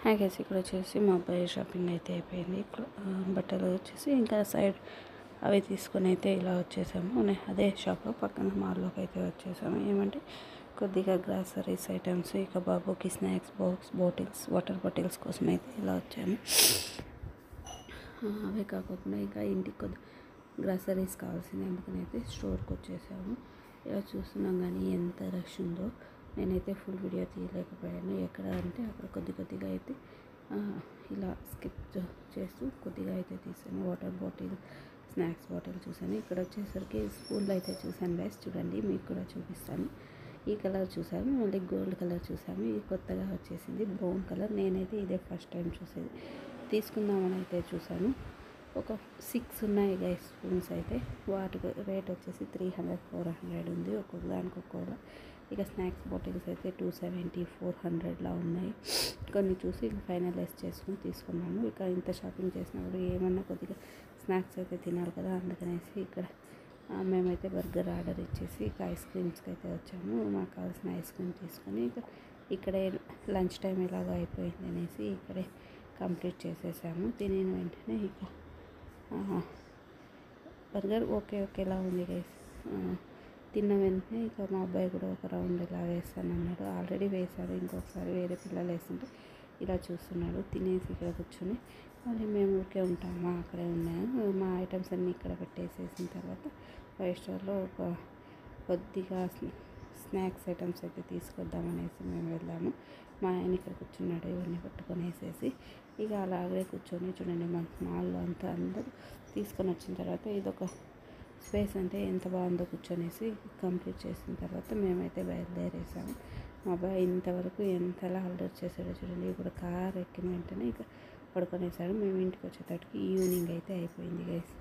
Hi guys, ఇక్కడ వచ్చేసి మా అబ్బాయి షాపింగ్ అయితే అయిపోయింది. బట్టలు వచ్చేసి ఇంకా సైడ్ అవి తీసుకొని అయితే ఇలా వచ్చేసాము. అదే షాప్లో పక్కన మాల్లోకి అయితే వచ్చేసాము. ఏమంటే కొద్దిగా గ్రాసరీస్ ఐటమ్స్, ఇక బాబుకి స్నాక్స్ బాటిల్స్, వాటర్ బాటిల్స్ కోసం అయితే ఇలా వచ్చాము. అవే కాకుండా ఇంకా ఇంటికి కొద్ది గ్రాసరీస్ కావాల్సింది, అందుకని అయితే స్టోర్కి వచ్చేసాము. ఇలా చూస్తున్నాం కానీ ఎంత రష్ ఉందో. నేనైతే ఫుల్ వీడియో తీయలేకపోయాను. ఎక్కడ అంటే అక్కడ కొద్దిగా అయితే ఇలా స్కిప్ చేస్తూ కొద్దిగా అయితే తీసాను. వాటర్ బాటిల్, స్నాక్స్ బాటిల్ చూసాను. ఇక్కడ వచ్చేసరికి స్పూన్లు అయితే చూసాను గైస్, చూడండి మీకు కూడా చూపిస్తాను. ఈ కలర్ చూసాము, మళ్ళీ గోల్డ్ కలర్ చూసాము. ఇది కొత్తగా వచ్చేసింది బ్రౌన్ కలర్. నేనైతే ఇదే ఫస్ట్ టైం చూసేది. తీసుకుందామని అయితే చూసాను. ఒక 6 ఉన్నాయి గైస్ స్పూన్స్ అయితే. వాటి రేట్ వచ్చేసి 300, 400 ఉంది ఒక్కొక్క దానికి ఒక్కొక్క. ఇక స్నాక్స్ బాటిల్స్ అయితే 270, 400లా ఉన్నాయి. కొన్ని చూసి ఫైనలైజ్ చేసుకుని తీసుకున్నాను. ఇక ఇంత షాపింగ్ చేసినప్పుడు ఏమన్నా కొద్దిగా స్నాక్స్ అయితే తినాలి కదా, అందుకనేసి ఇక్కడ మేమైతే బర్గర్ ఆర్డర్ ఇచ్చేసి ఇక ఐస్ క్రీమ్స్కి అయితే వచ్చాము. మాకు కావాల్సిన ఐస్ క్రీమ్ తీసుకొని ఇక్కడే లంచ్ టైం ఎలాగో అయిపోయింది అనేసి ఇక్కడే కంప్లీట్ చేసేసాము. తినిన వెంటనే ఇక బర్గర్ ఓకేలా ఉంది గైస్. తిన్న వెంటనే ఇక మా అబ్బాయి కూడా ఒక రౌండ్ ఇలా వేస్తాను అన్నాడు. ఆల్రెడీ వేశాడు, ఇంకొకసారి వేరే పిల్లలు వేస్తుంటే ఇలా చూస్తున్నాడు. తినేసి ఇక్కడ కూర్చొని మళ్ళీ మేము ఊరికే ఉంటాము, అక్కడే ఉన్నాము. మా ఐటమ్స్ అన్నీ ఇక్కడ పెట్టేసేసిన తర్వాత 5 స్టార్లో ఒక కొద్దిగా స్నాక్స్ ఐటమ్స్ అయితే తీసుకొద్దామనేసి మేము వెళ్ళాము. మా ఆయన ఇక్కడ కూర్చున్నాడు, ఇవన్నీ పట్టుకొని వేసేసి ఇక అలాగే కూర్చొని చూడండి మన మాల్లో అంతా అందరూ తీసుకొని వచ్చిన తర్వాత ఇదొక స్పేస్ అంటే ఎంత బాగుందో కూర్చొనేసి కంప్లీట్ చేసిన తర్వాత మేమైతే బయలుదేరేసాము. మా అబ్బాయి ఇంతవరకు ఎంతలా ఆర్డర్ చేశాడో చూడండి. ఇప్పుడు కార్ ఎక్కిన వెంటనే ఇక పడుకొనేసాడు. మేము ఇంటికి వచ్చేటప్పటికి ఈవినింగ్ అయితే అయిపోయింది గైస్.